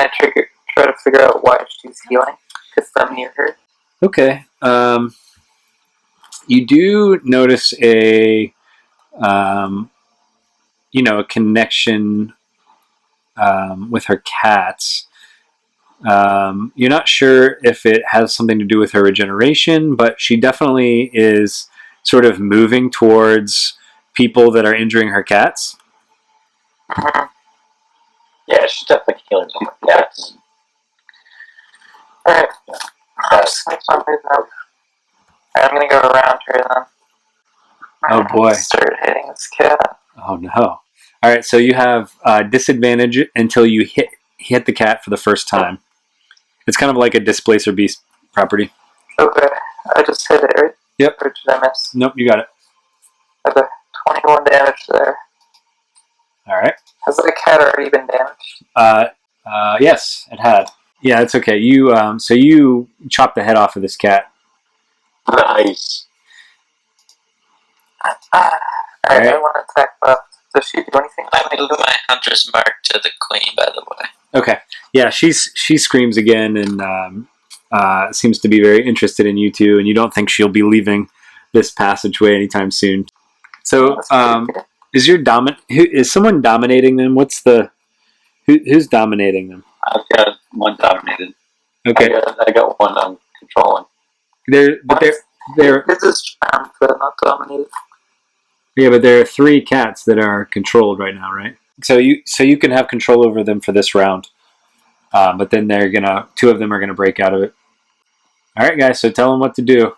I try to figure out why she's healing? Because I'm near her. Okay. You do notice a connection with her cats. You're not sure if it has something to do with her regeneration, but she definitely is sort of moving towards people that are injuring her cats. Mm-hmm. Yeah, she's definitely healing some cats. Alright. I'm just gonna find her now. I'm gonna go around her then. Oh boy. Start hitting this cat. Oh no. Alright, so you have disadvantage until you hit the cat for the first time. It's kind of like a displacer beast property. Okay. I just hit it, right? Yep. Or did I miss? Nope, you got it. Okay. 21 damage there. Alright. Has that cat already been damaged? Yes, it had. Yeah, it's okay. You so you chop the head off of this cat. Nice. Alright, I want to attack left. Does she do anything? I moved my hunter's mark to the queen, by the way. Okay. Yeah, she screams again and seems to be very interested in you two, and you don't think she'll be leaving this passageway anytime soon. So, is someone dominating them? Who's dominating them? I've got one dominated. Okay. I got one I'm controlling. They're This is charmed, but not dominated. Yeah, but there are 3 cats that are controlled right now, right? So you can have control over them for this round, but then 2 of them are gonna break out of it. All right, guys. So tell them what to do.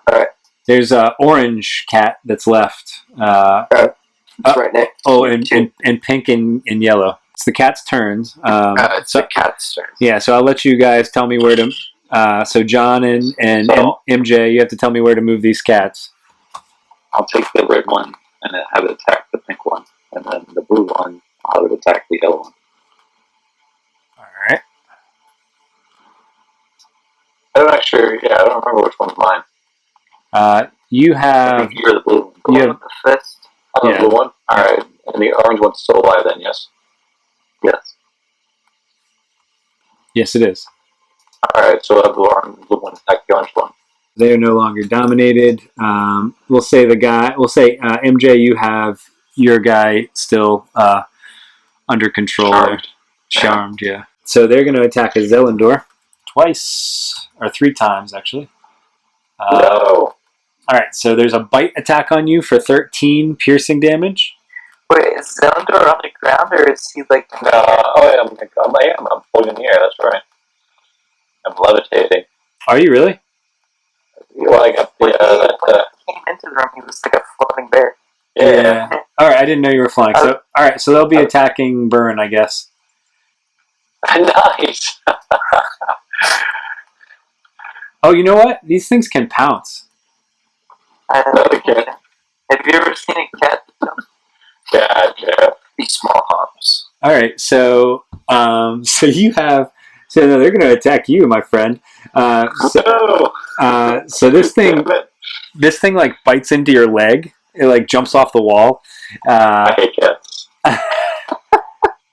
All right. There's a orange cat that's left. It's right next. Oh, and pink and yellow. It's the cat's turns. It's the cat's turn. Yeah, so I'll let you guys tell me where to. So John and MJ, you have to tell me where to move these cats. I'll take the red one and then have it attack the pink one, and then the blue one, I'll have it attack the yellow one. All right. I don't remember which one's mine. You have. You're the blue one. You have the fist. I'm the blue one? Alright. And the orange one's still alive then, yes? Yes. Yes, it is. Alright, so I'll have the blue one attack the orange one. They are no longer dominated. We'll say MJ, you have your guy still under control. Charmed, yeah. So they're going to attack a Zelindor twice, or 3 times, actually. No. Alright, so there's a bite attack on you for 13 piercing damage. Wait, is Zelindor on the ground, or is he like... I'm floating in the air, that's right. I'm levitating. Are you really? Well, I got when he came into the room, he was like a floating bear. Yeah. Alright, I didn't know you were flying. So they'll be attacking Burn, I guess. Nice. Oh, you know what? These things can pounce. Have you ever seen a cat? Yeah. These small hops. Alright, so you have... So no, they're going to attack you, my friend. So this thing like bites into your leg. It like jumps off the wall. I hate cats.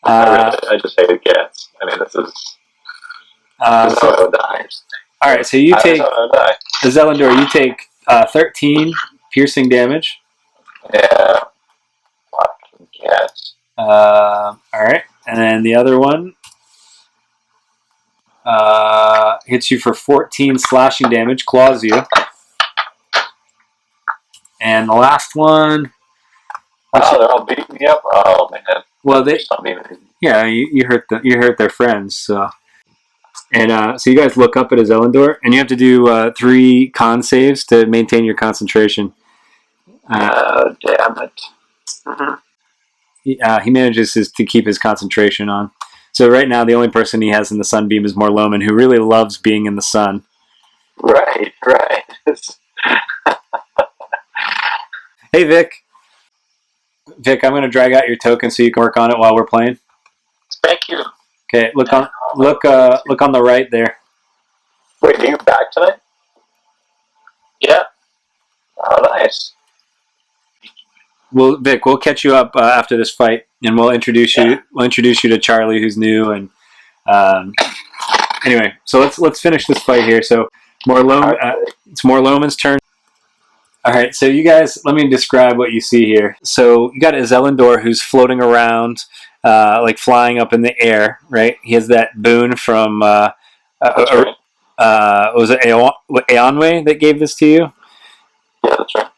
I just hated cats. I mean, this is how I would die. All right, so you take the Zelindor. You take 13 piercing damage. Yeah, fucking cats. All right, and then the other one hits you for 14 slashing damage, claws you. And the last one... Oh, they're all beating me up? Oh, man. Well, you hurt their friends, so... And so you guys look up at a Zelindor, and you have to do 3 con saves to maintain your concentration. Damn it. Mm-hmm. He manages to keep his concentration on. So right now, the only person he has in the sunbeam is Morloman, who really loves being in the sun. Right. Hey, Vic. Vic, I'm going to drag out your token so you can work on it while we're playing. Thank you. Okay, look on the right there. Wait, are you back tonight? Yeah. Oh, nice. Well, Vic, we'll catch you up after this fight, and we'll introduce you. We'll introduce you to Charlie, who's new, and Anyway, so let's finish this fight here. So it's Morloman's turn. All right, so you guys, let me describe what you see here. So you got a Zelindor who's floating around, like flying up in the air, right? He has that boon from, was it Aonwe that gave this to you? Yeah, that's right.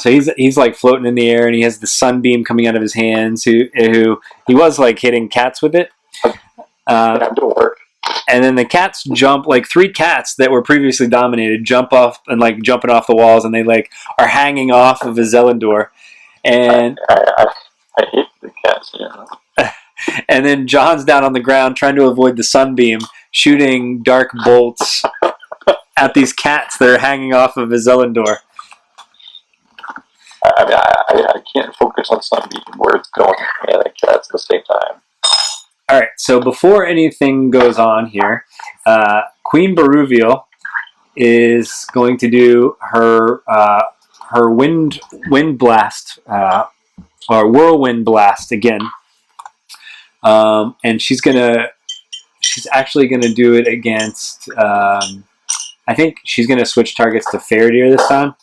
So he's like floating in the air, and he has the sunbeam coming out of his hands. Who he was like hitting cats with it. I'm doing work. And then the cats jump, like 3 cats that were previously dominated, jump off and like jumping off the walls, and they like are hanging off of a Zelindor. And I hate the cats, you know. and then John's down on the ground trying to avoid the sunbeam, shooting dark bolts at these cats that are hanging off of a Zelindor. I can't focus on Sunbeam where it's going and the cats at the same time. All right, so before anything goes on here, Queen Berúthiel is going to do her wind blast or whirlwind blast again, and she's actually gonna do it against. I think she's gonna switch targets to Faradir this time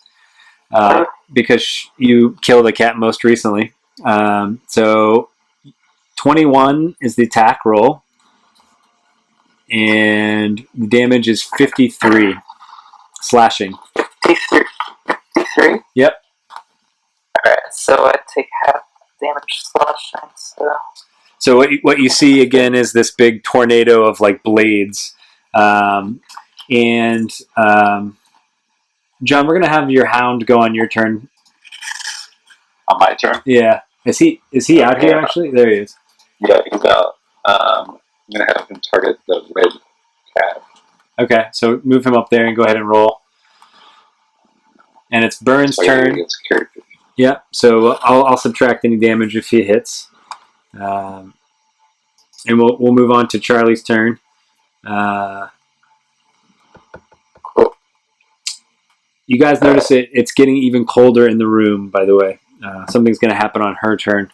because you killed the cat most recently. So 21 is the attack roll, and the damage is 53 slashing. 53? Yep. Alright, so I take half damage slashing, So what you see again is this big tornado of like blades, and John, we're gonna have your hound go on your turn. On my turn? Yeah. Is he out here actually? There he is. Yeah, he's out. I'm going to have him target the red cat. Okay, so move him up there and go ahead and roll. And it's Burns' turn. Yeah, so I'll subtract any damage if he hits. And we'll move on to Charlie's turn. You guys notice it's getting even colder in the room, by the way. Something's going to happen on her turn.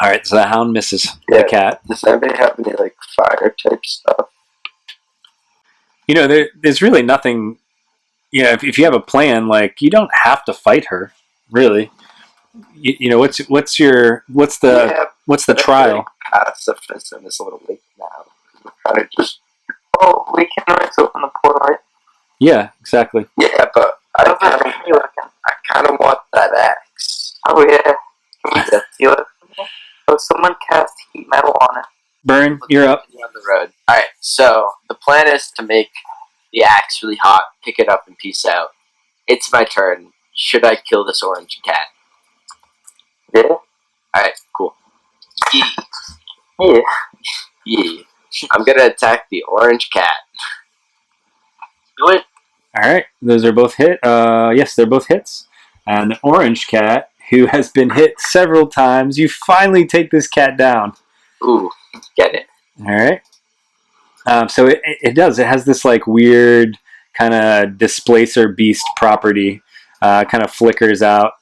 Alright, so the hound misses the cat. Does anybody have any like fire type stuff? You know, there's really nothing. You know, if you have a plan, like you don't have to fight her, really. You know, what's the trial? Pacifism is a little late now. We're trying to just. Oh, we can always open the portal, right? Yeah, exactly. Yeah, but I kind of want that axe. Oh yeah. Can we steal it? Oh, someone cast heat metal on it. Burn, you're up. On the road. Alright, so the plan is to make the axe really hot, pick it up, and peace out. It's my turn. Should I kill this orange cat? Yeah? Alright, cool. Yeah. Yeah. I'm gonna attack the orange cat. Do it. Alright, those are both hit. Yes, they're both hits. And the orange cat, who has been hit several times, you finally take this cat down. Ooh, get it. Alright. So it does. It has this like weird kind of displacer beast property. Kind of flickers out.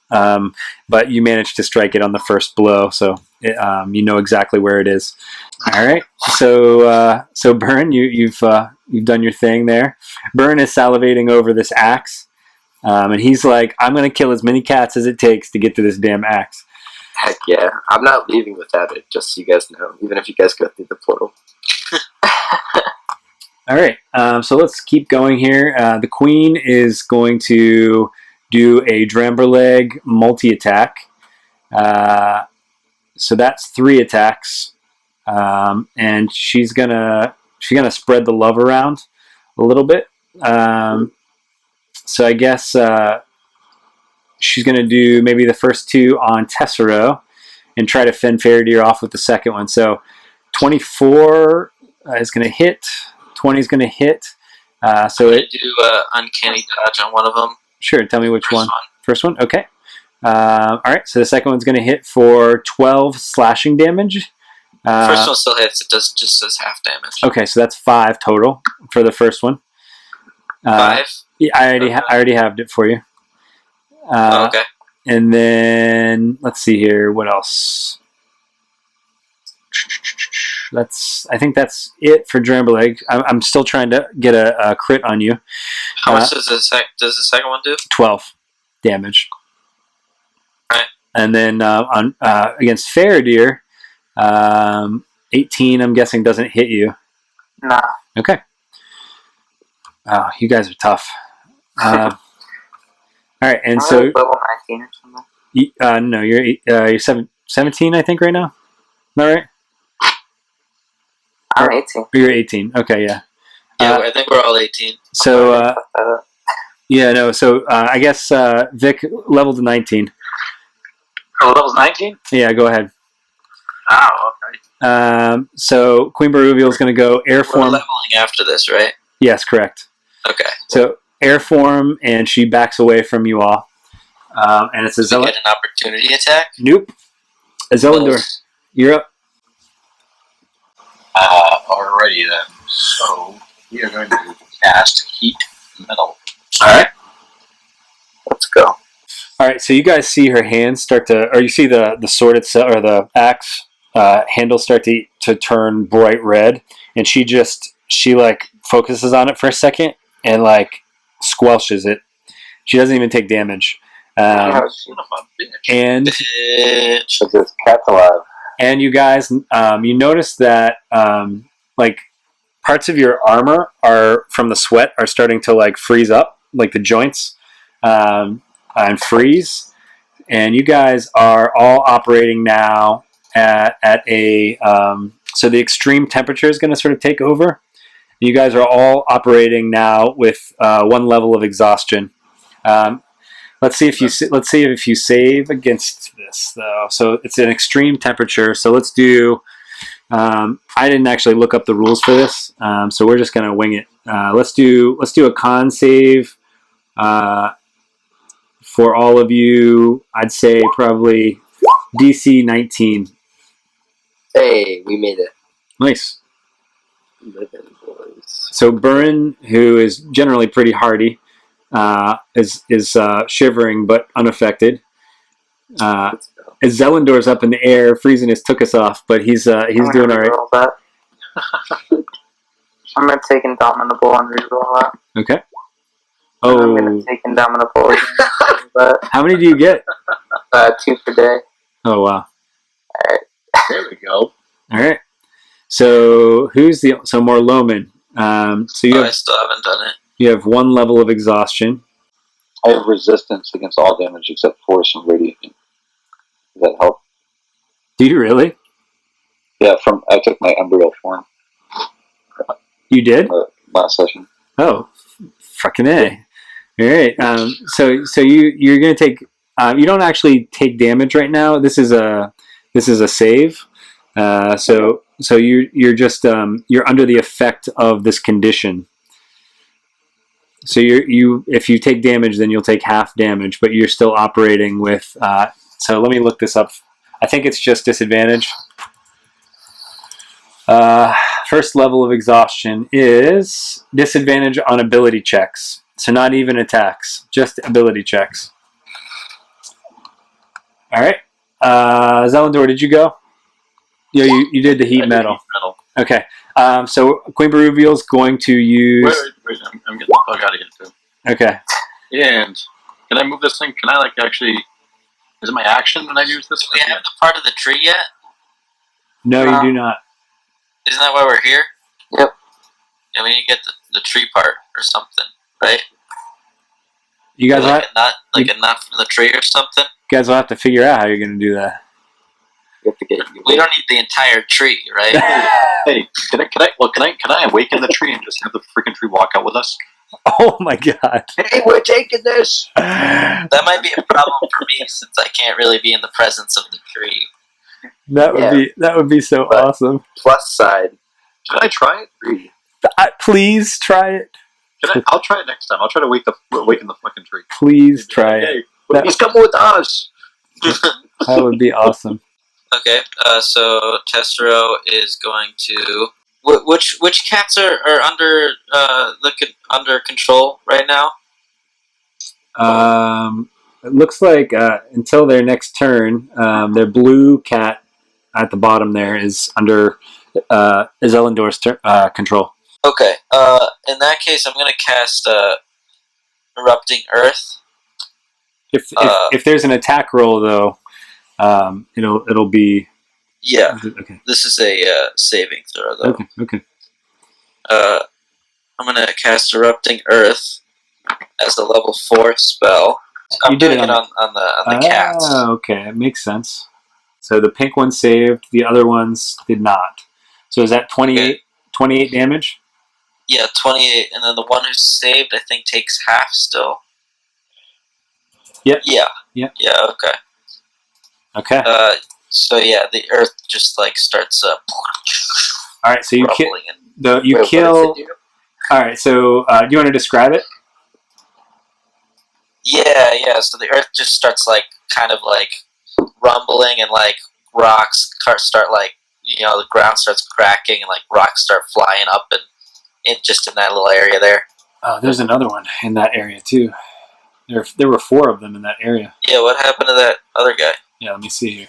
But you manage to strike it on the first blow, so you know exactly where it is. All right, so Burn, you've done your thing there. Burn is salivating over this axe, and he's like, "I'm gonna kill as many cats as it takes to get to this damn axe." Heck yeah. I'm not leaving without it, just so you guys know, even if you guys go through the portal. All right, so let's keep going here. The Queen is going to do a Dramborleg multi-attack. So that's 3 attacks. And she's gonna spread the love around a little bit. So I guess she's gonna do maybe the first 2 on Tessero and try to fend Faradir off with the second one. So 24 is gonna hit. 20 is gonna hit. So it do uncanny dodge on one of them. Sure. Tell me which one. First one. Okay. All right. So the second one's gonna hit for 12 slashing damage. First one still hits. It just does half damage. Okay, so that's 5 total for the first one. 5. Yeah, I already have it for you. Okay. And then let's see here. What else? I think that's it for Dramborleg. I'm still trying to get a crit on you. How much does the second one do? 12 damage. Right. And then on against Faradir, 18. I'm guessing doesn't hit you. Nah. Okay. Oh, you guys are tough. All right, and so level 19 or something. no, you're 17, I think, right now. Am I right? I'm 18. You're 18. Okay, yeah. Yeah, I think we're all 18. So yeah, no. So I guess Vic leveled to 19. Oh, that was 19? Yeah, go ahead. Oh, okay. So Queen Berúthiel is going to go air We're form. leveling after this, right? Yes, correct. Okay. So air form, and she backs away from you all. And it's a Does we get an opportunity attack? Nope. A Zelindor. You're up. Alrighty then. So we are going to cast Heat Metal. Alright. Let's go. Alright, so you guys see her hands start to, or you see the sword itself, or the axe handle start to turn bright red, and she like focuses on it for a second and like squelches it. She doesn't even take damage. Son of a bitch. And So this cat's alive. And you guys, you notice that like parts of your armor are from the sweat are starting to like freeze up, like the joints and freeze. And you guys are all operating now at a so the extreme temperature is going to sort of take over. You guys are all operating now with one level of exhaustion. Let's see if you save against this though. So it's an extreme temperature. So let's do. I didn't actually look up the rules for this, so we're just gonna wing it. Let's do a con save for all of you. I'd say probably DC 19. Hey, we made it. Nice. Living boys. So Burren, who is generally pretty hardy, is shivering but unaffected. Zelindor's up in the air, freezing his took us off, but he's doing all right. That. I'm gonna take Indomitable and reroll that. Okay. I'm Oh, gonna take Indomitable again. But how many do you get? 2 per day. Oh wow. There we go. All right. So more Loman. So I still haven't done it. you have one level of exhaustion. I have resistance against all damage except force and radiant. Does that help? Do you really? Yeah, I took my embryo form You did? last session. Oh, fucking A. All right. So you're gonna take. You don't actually take damage right now. This is a save. So you're just you're under the effect of this condition. So if you take damage, then you'll take half damage, but you're still operating with. So let me look this up. I think it's just disadvantage. First level of exhaustion is disadvantage on ability checks. So not even attacks, just ability checks. All right. Zelindor, did you go? Yeah, you did the heat metal. Okay. So Queen Berúthiel is going to use. Wait, I'm getting the fuck out of here too. Okay. And can I move this thing? Can I actually? Is it my action when I use this? Do we have the part of the tree yet? No, you do not. Isn't that why we're here? Yep. Yeah, we need to get the tree part or something, right? You guys a nut from the tree or something. will have to figure out how you're going to do that. You have to get. We don't need the entire tree, right? Hey, can I awaken the tree and just have the freaking tree walk out with us? Oh my god. Hey, we're taking this. That might be a problem for me since I can't really be in the presence of the tree. That would be so awesome. Plus side. Can I try it? Please try it. I'll try it next time. I'll try to awaken the fucking tree. Please try it. Hey, he's coming with us. That would be awesome. Okay, so Tessero is going to. Which cats are under under control right now? It looks like until their next turn, their blue cat at the bottom there is under Elendor's control. Okay. In that case, I'm gonna cast Erupting Earth. If there's an attack roll though, it'll be. Yeah. Okay. This is a saving throw though. Okay. I'm gonna cast Erupting Earth as a level 4 spell. I'm You did doing it it on the cats. Okay, it makes sense. So the pink one saved, the other ones did not. So is that 28 damage? Yeah, 28, and then the one who's saved, I think, takes half still. Yep. Yeah. Yep. Yeah. Okay. Okay. So yeah, the Earth just like starts All right. So you kill. rumbling and Wait, kill. what does it do? All right. So do you want to describe it? yeah. So the Earth just starts like kind of like rumbling, and like rocks start like the ground starts cracking, and like rocks start flying up, and just in that little area there. Oh, there's another one in that area too. There were 4 of them in that area. Yeah. What happened to that other guy? Yeah. Let me see here.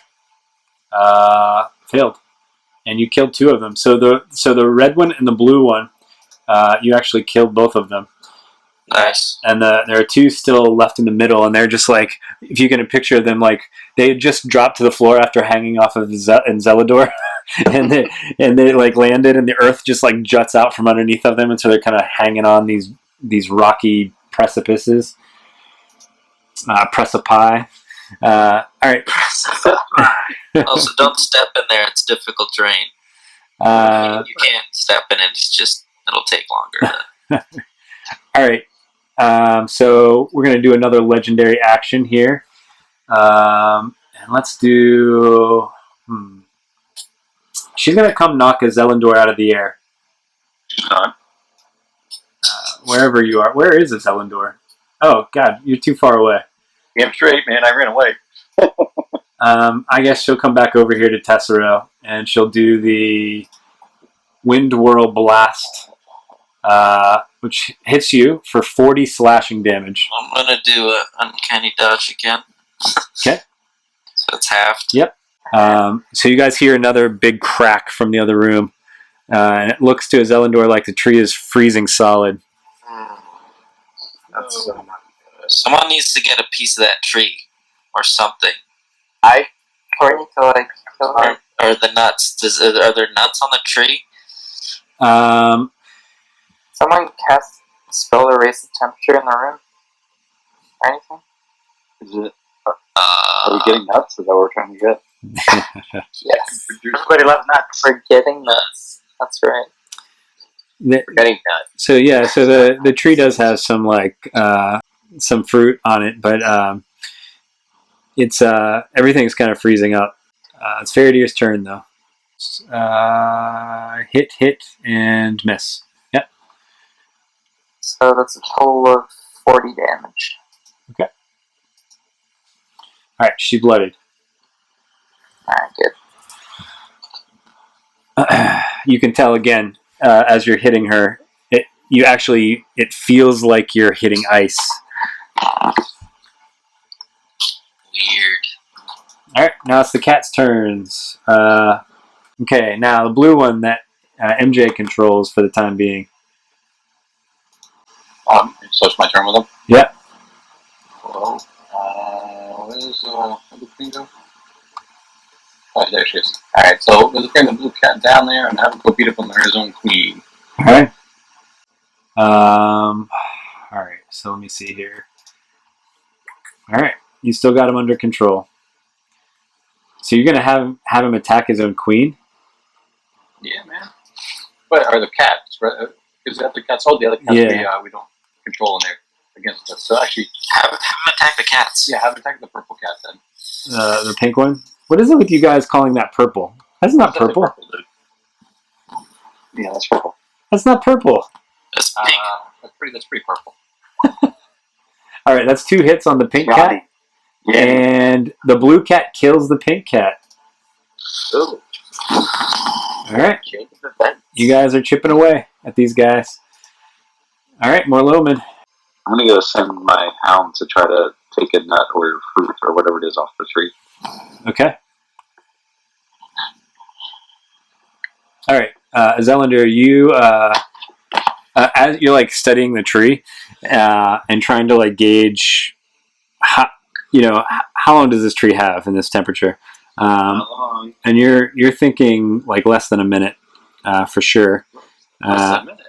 Failed, and you killed 2 of them. So the red one and the blue one, you actually killed both of them. Nice. And there are 2 still left in the middle, and they're just like, if you can picture them, like they just dropped to the floor after hanging off of Zelador, and they like landed, and the earth just like juts out from underneath of them, and so they're kind of hanging on these rocky precipices, precipi. All right. Also, don't step in there. It's difficult terrain. You can't step in it. It'll take longer. All right. So we're going to do another legendary action here. And let's do... She's going to come knock a Zelendor out of the air. Wherever you are. Where is a Zelendor? Oh, God, you're too far away. Yeah, I'm straight, man. I ran away. I guess she'll come back over here to Tessero, and she'll do the Wind Whirl Blast, which hits you for 40 slashing damage. I'm gonna do an uncanny dodge again. Okay. So it's halved. Yep. So you guys hear another big crack from the other room, and it looks to Zelendor like the tree is freezing solid. That's so not good. Someone needs to get a piece of that tree, or something. According to like killer. Or the nuts. Are there nuts on the tree? Someone cast a spell to raise the temperature in the room. Or anything? Is it? Are we getting nuts? Is that what we're trying to get? Yes. Everybody loves nuts. We're getting nuts. That's right. We're getting nuts. So yeah, so the tree does have some like some fruit on it, but it's everything's kind of freezing up. It's Faradir's turn though. Hit and miss. Yep. So that's a total of 40 damage. Okay. All right, she blooded. Alright, good. You can tell again as you're hitting her. It feels like you're hitting ice. Weird. All right, now it's the cat's turns. Okay, now the blue one that MJ controls for the time being. So it's my turn with them? Yep. Well, where's the queen go? Oh, there she is. Alright, so we'll bring the blue cat down there and have him go beat up on his own queen. All right. All right, so let me see here. All right, you still got him under control. So you're gonna have him attack his own queen? Yeah, man. But are the cats, right? Because the other cats, all the other cats we don't control in there against us. So actually, Have him attack the cats. yeah, have him attack the purple cat then. The pink one? What is it with you guys calling that purple? That's not That's purple. dude. Yeah, that's purple. That's not purple. That's pink. That's pretty purple. All right, that's 2 hits on the pink Johnny. cat. Yeah. And the blue cat kills the pink cat. Ooh, All right, change of events. you guys are chipping away at these guys. All right, more Loman. I'm gonna go send my hound to try to take a nut or fruit or whatever it is off the tree. Okay. All right, Zelander, you as you're like studying the tree and trying to like gauge how how long does this tree have in this temperature, and you're thinking like less than a minute for sure. Less than a minute.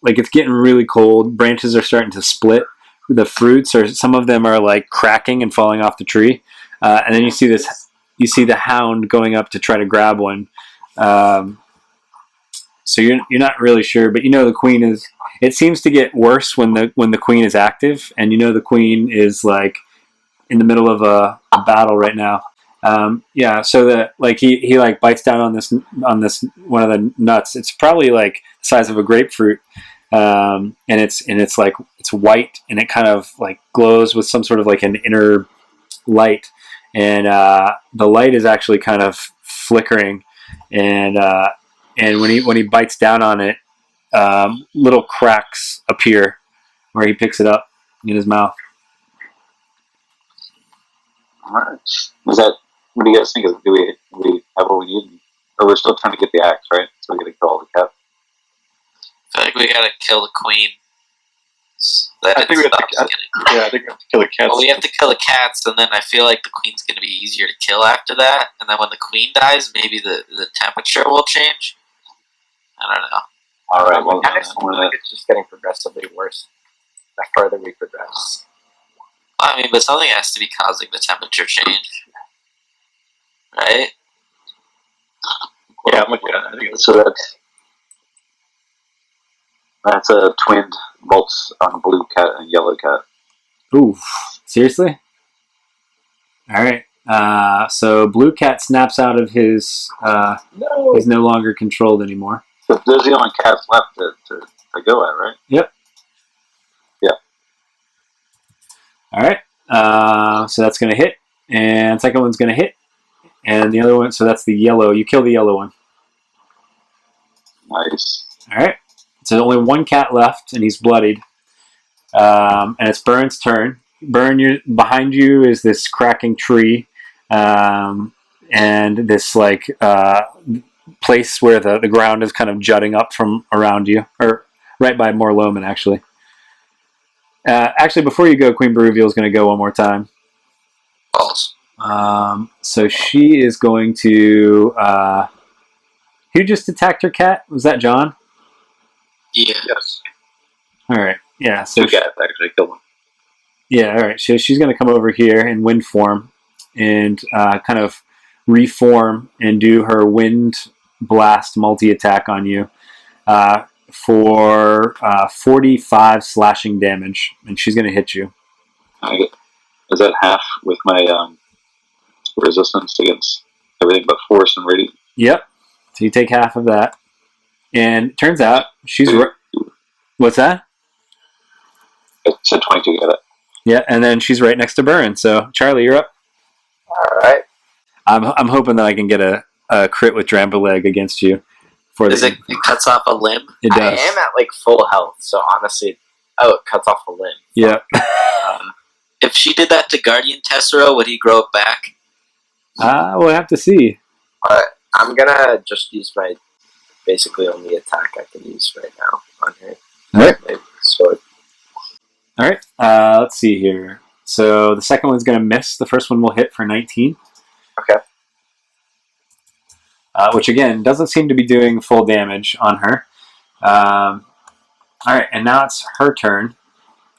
Like it's getting really cold. Branches are starting to split. The fruits are some of them are like cracking and falling off the tree, and then you see this. You see the hound going up to try to grab one. So you're not really sure, but you know the queen is. It seems to get worse when the queen is active, and you know the queen is like in the middle of a battle right now. Yeah, so that like he like bites down on this one of the nuts. It's probably like the size of a grapefruit, and it's like it's white and it kind of like glows with some sort of like an inner light, and the light is actually kind of flickering, and when he bites down on it, little cracks appear where he picks it up in his mouth. Alright. Is that, what do you guys think? Do we have what we need? Or we're still trying to get the axe, right? So we gotta kill all the cats. I feel like we gotta kill the queen. I think we have to kill the cats. Well, we have to kill the cats, and then I feel like the queen's gonna be easier to kill after that. And then when the queen dies, maybe the temperature will change. I don't know. Alright, well, I just feel like it's just getting progressively worse the further we progress. I mean, but something has to be causing the temperature change, right? Yeah, I think so that's a twinned bolts on a blue cat and a yellow cat. Ooh, seriously? All right. So blue cat snaps out of his. He's no longer controlled anymore. But those are the only cats left to go at, right? Yep. Yeah. All right. So that's going to hit, and second one's going to hit, and the other one. So that's the yellow. You kill the yellow one. Nice. All right. So there's only one cat left, and he's bloodied. And it's Burn's turn. Burn, behind you is this cracking tree, and this like place where the ground is kind of jutting up from around you, or right by Morloman, actually. Actually, before you go, Queen Berúthiel is going to go one more time. False. So she is going to. Who just attacked her cat? Was that John? Yeah. Yes. All right. Yeah. So Two cats actually killed one. Yeah. All right. So she's going to come over here in wind form and kind of reform and do her wind blast multi-attack on you for 45 slashing damage, and she's going to hit you. Is that half with my resistance against everything but force and radiant? Yep. So you take half of that, and it turns out she's what's that? It said 22. Got it. Yeah, and then she's right next to Burn. So Charlie, you're up. All right. I'm hoping that I can get a crit with Dramborleg against you. It cuts off a limb? It does. I am at like full health, so honestly, it cuts off a limb. Yeah. If she did that to Guardian Tessero, would he grow it back? We'll have to see. But I'm gonna just use my basically only attack I can use right now on her. All right. My sword. All right. Let's see here. So the second one's going to miss. The first one will hit for 19. Okay. Which again doesn't seem to be doing full damage on her. All right, and now it's her turn.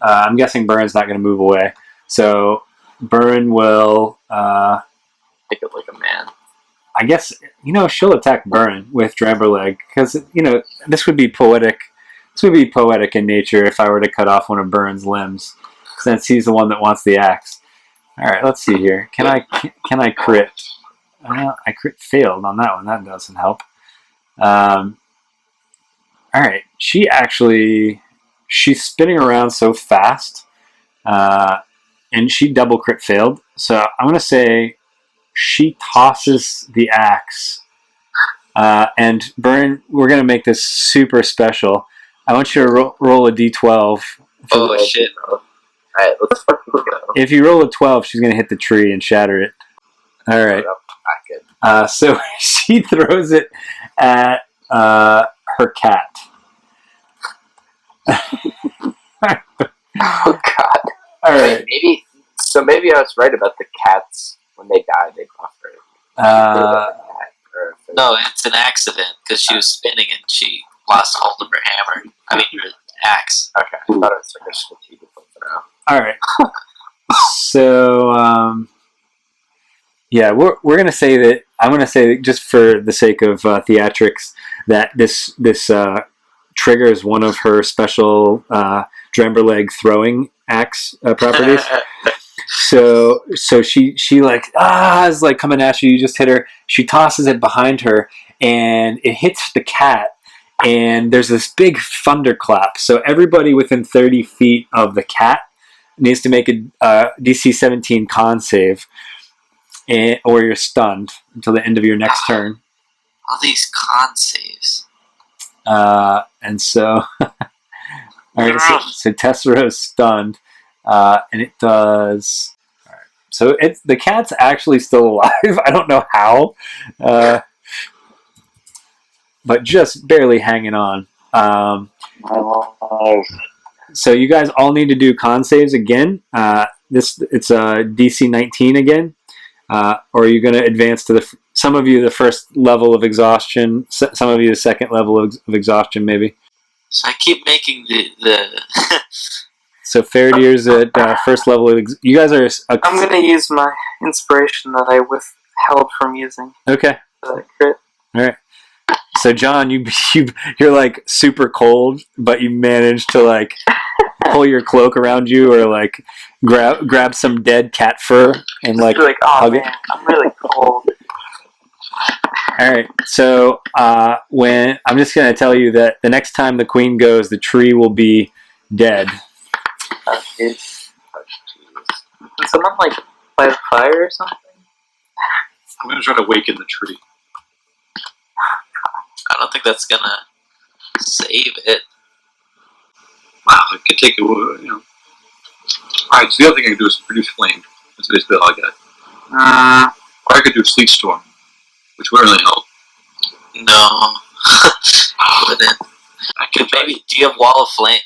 I'm guessing Burn's not going to move away, so Burn will. Take it like a man. I guess she'll attack Burn with Dramborleg because this would be poetic. This would be poetic in nature if I were to cut off one of Burn's limbs, since he's the one that wants the axe. All right, let's see here. Can I crit? I crit failed on that one. That doesn't help. All right, she's spinning around so fast, and she double crit failed. So I'm gonna say she tosses the axe, and Burn. We're gonna make this super special. I want you to roll a d12. Oh shit! Alright, let's fucking go. If you roll a 12, she's gonna hit the tree and shatter it. All right. Back in. So she throws it at her cat. Oh God! All right. Maybe I was right about the cats. When they die, they buffer. No, it's an accident because she was spinning and she lost hold of her hammer. I mean, her axe. Okay, I thought it was like a strategic throw. All right. So, yeah, we're gonna say that I'm gonna say that just for the sake of theatrics that this triggers one of her special Dramborleg throwing axe properties. So she like is like coming at you. You just hit her. She tosses it behind her, and it hits the cat. And there's this big thunderclap. So everybody within 30 feet of the cat needs to make a DC 17 con save, or you're stunned until the end of your next turn. All these con saves. And so, all right. So Tessero's stunned, and it does. All right. So the cat's actually still alive. I don't know how, but just barely hanging on. So you guys all need to do con saves again. It's DC 19 again, or are you going to advance to some of you the first level of exhaustion, some of you the second level of exhaustion, maybe. So I keep making the So Faradier's at first level. You guys are. I'm gonna use my inspiration that I withheld from using. Okay. Crit. All right. So John, you're like super cold, but you manage to like pull your cloak around you, or like grab some dead cat fur and like oh hug man, it. I'm really cold. All right. So when I'm just gonna tell you that the next time the queen goes, the tree will be dead. Can someone like light a fire or something? I'm gonna try to waken the tree. I don't think that's gonna save it. Wow, I could take it, you know. Alright, so the other thing I can do is produce flame. That's basically all I got. Or I could do sleet storm, which would really help. No. Wouldn't. I could Maybe. Do you have wall of flame?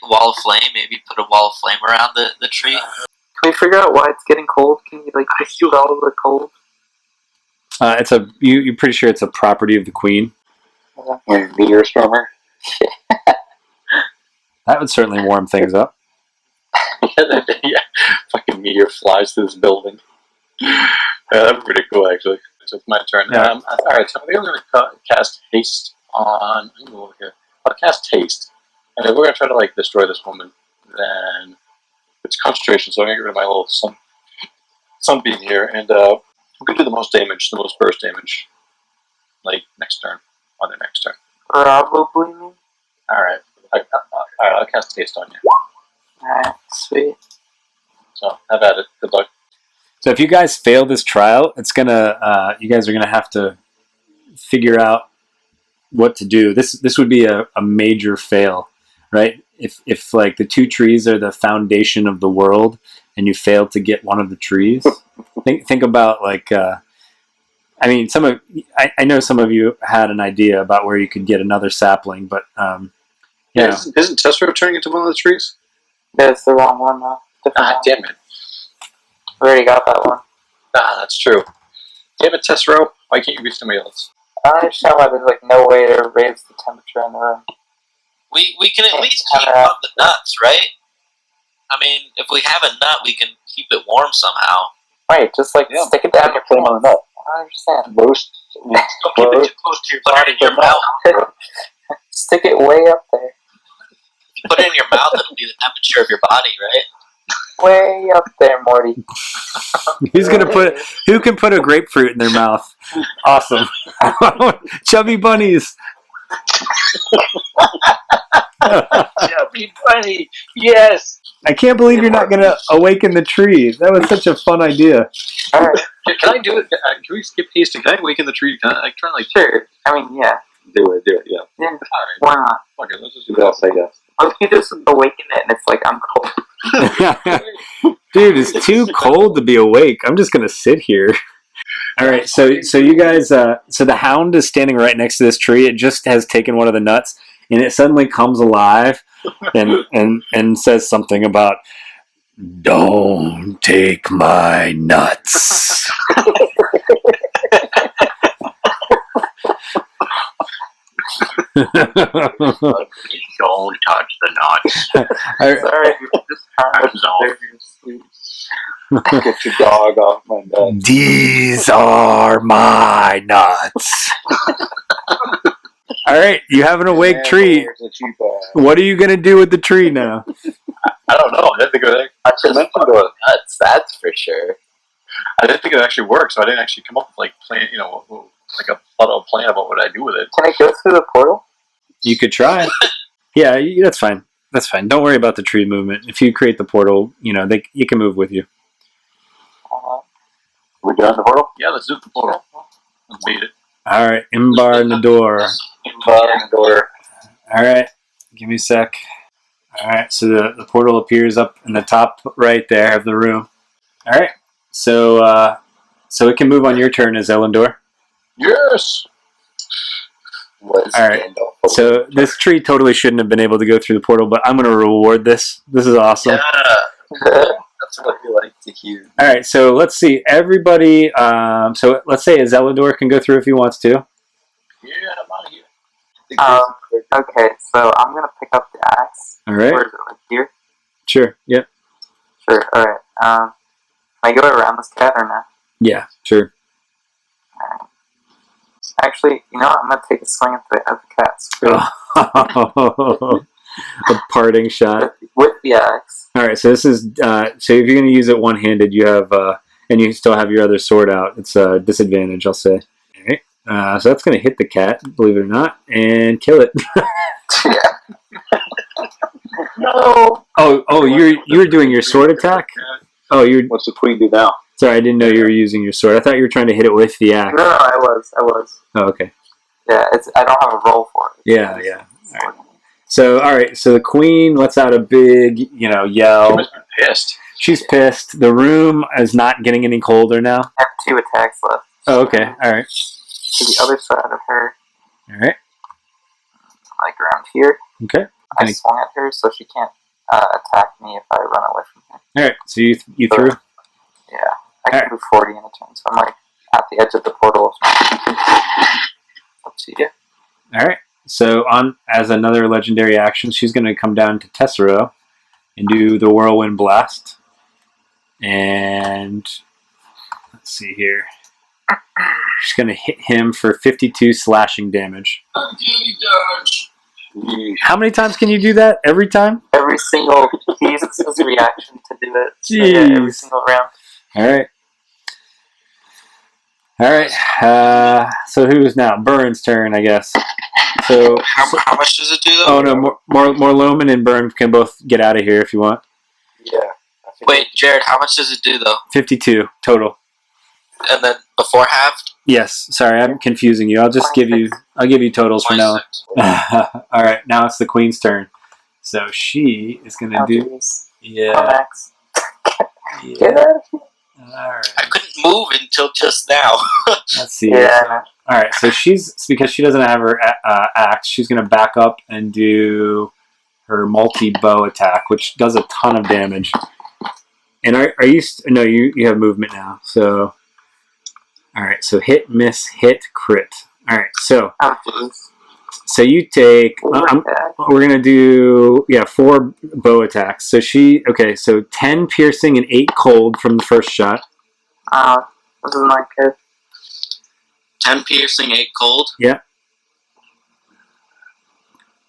Maybe put a wall of flame around the tree. Can we figure out why it's getting cold? Can you like dispel the cold? You're pretty sure it's a property of the queen. Meteor stormer. That would certainly warm things up. Yeah, fucking meteor flies through this building. Yeah, that'd be pretty cool, actually. So it's my turn. Yeah. Alright, so I think I'm going to cast haste on. I'm over here. I'll cast haste. And if we're going to try to like destroy this woman, then it's concentration, so I'm going to get rid of my little sunbeam here. And I'm going to do the most burst damage. Like next turn. On the next turn. Probably me. Alright. I'll cast haste on you. Alright, sweet. So, have at it. Good luck. So if you guys fail this trial, it's gonna you guys are gonna have to figure out what to do. This would be a major fail, right? If like the two trees are the foundation of the world, and you fail to get one of the trees, think about like. I mean, I know some of you had an idea about where you could get another sapling, but Yeah, isn't Tessero turning into one of the trees? That's the wrong one though. Damn it. We already got that one. That's true. Damn it, Tessero. Why can't you be somebody else? I don't understand why there's like no way to raise the temperature in the room. We can at least keep on the nuts, right? I mean, if we have a nut, we can keep it warm somehow. Right, just like stick it down your flame on the nut. I don't understand. Roast. Don't keep it too close to your body. Put it in your mouth. Stick it way up there. If you put it in your mouth, it'll be the temperature of your body, right? Way up there, Morty. Who can put a grapefruit in their mouth? Awesome. Chubby bunnies. Chubby bunny. Yes. I can't believe you're not going to awaken the tree. That was such a fun idea. Alright. Can I do it? Can we skip haste? Can I awaken the tree? Can I try and like... Sure. I mean, yeah. Do it, yeah. Yeah. Alright. Why not? Okay, let's just do I'll that. say yes. What if you just awaken it and it's like, I'm cold? Dude, it's too cold to be awake. I'm just going to sit here. All right, so you guys, so the hound is standing right next to this tree. It just has taken one of the nuts, and it suddenly comes alive, and says something about, "Don't take my nuts." Don't touch the nuts. Sorry, just Hands off. Get your dog off my nuts. These are my nuts. All right, you have an awake tree. What are you gonna do with the tree now? I don't know. I didn't think it. Not just nuts, that's for sure. I didn't think it actually worked, so I didn't actually come up with like plan. You know, like a thought plan about what I do with it. Can it go through the portal? You could try. Yeah, that's fine. That's fine. Don't worry about the tree movement. If you create the portal, you can move with you. We done the portal? Yeah, let's do the portal. Let's beat it. All right, Imbar Nador. Door. All right, give me a sec. All right, so the portal appears up in the top right there of the room. All right, so it can move on your turn as Elendor. Yes. All right, so this tree totally shouldn't have been able to go through the portal, but I'm going to reward this. This is awesome. Yeah. That's what we like to hear. All right, so let's see. Everybody, so let's say Elendor can go through if he wants to. Yeah, I'm out of here. Okay, so I'm gonna pick up the axe. All right. Where is it? Like here? Sure. Yep. Sure. All right. Can I go around this cat or not? Yeah. Sure. Alright. Actually, you know what? I'm gonna take a swing at the cat's Oh. A parting shot. with the axe. All right. So this is so if you're going to use it one-handed, you have and you still have your other sword out. It's a disadvantage, I'll say. All right. So that's going to hit the cat, believe it or not, and kill it. No. Oh, you were doing your sword attack. Oh, you're. What's the queen do now? Sorry, I didn't know you were using your sword. I thought you were trying to hit it with the axe. No, I was. Oh, okay. Yeah, I don't have a roll for it. Yeah. All right. So, all right. So the queen lets out a big, yell. She must be pissed. She's pissed. The room is not getting any colder now. I have 2 attacks left. Oh, okay. All right. To the other side of her, All right. like around here. Okay. I swung at her, so she can't attack me if I run away from her. All right. So you threw. Yeah, I can do 40 in a turn, so I'm like at the edge of the portal. Let's see. Yeah. All right. So on as another legendary action, she's going to come down to Tessero and do the Whirlwind Blast. And let's see here. She's going to hit him for 52 slashing damage. How many times can you do that? Every time? Every single piece is a reaction to do it. So, yeah, every Jeez. single round. All right. All right. So who's now? Burn's turn, I guess. So How much does it do though? oh no, more Loman and Burn can both get out of here if you want. Yeah. Wait, Jared, how much does it do though? 52 total. And then before halved? Yes. Sorry, I'm confusing you. I'll just give you totals for now. 26. All right. Now it's the Queen's turn. So she is gonna do. Yeah. Max. Yeah. Get out of here. All right. I couldn't move until just now. Let's see. Yeah. All right, so because she doesn't have her axe, she's going to back up and do her multi-bow attack, which does a ton of damage. And are you? No, you have movement now. So, all right. So hit, miss, hit, crit. All right. So you take. We're going to do 4 bow attacks. So so 10 piercing and 8 cold from the first shot. This is my kid. 10 piercing, 8 cold. Yeah.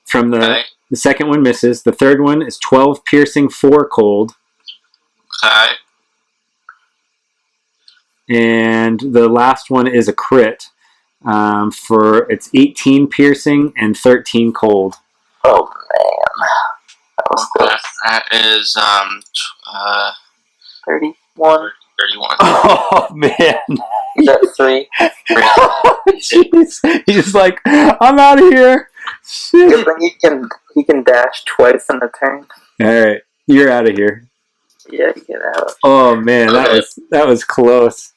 From Okay. the second one misses. The third one is 12 piercing, 4 cold. Okay. And the last one is a crit. It's 18 piercing and 13 cold. Oh man, that was close. That is 31. 31. Oh man. Is that 3? Jeez. He's like, I'm out of here. Good thing he can dash twice in a turn. Alright, you're out of here. Yeah, get out. Oh man, that was close.